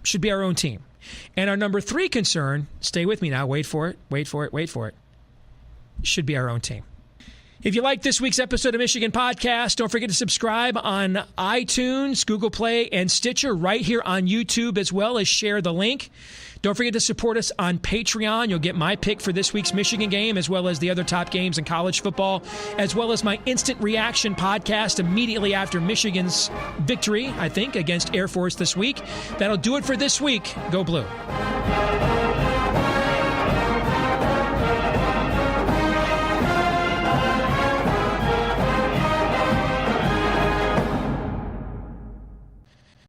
should be our own team. And our number three concern, stay with me now, wait for it, should be our own team. If you like this week's episode of Michigan Podcast, don't forget to subscribe on iTunes, Google Play, and Stitcher, right here on YouTube, as well as share the link. Don't forget to support us on Patreon. You'll get my pick for this week's Michigan game, as well as the other top games in college football, as well as my instant reaction podcast immediately after Michigan's victory, I think, against Air Force this week. That'll do it for this week. Go Blue.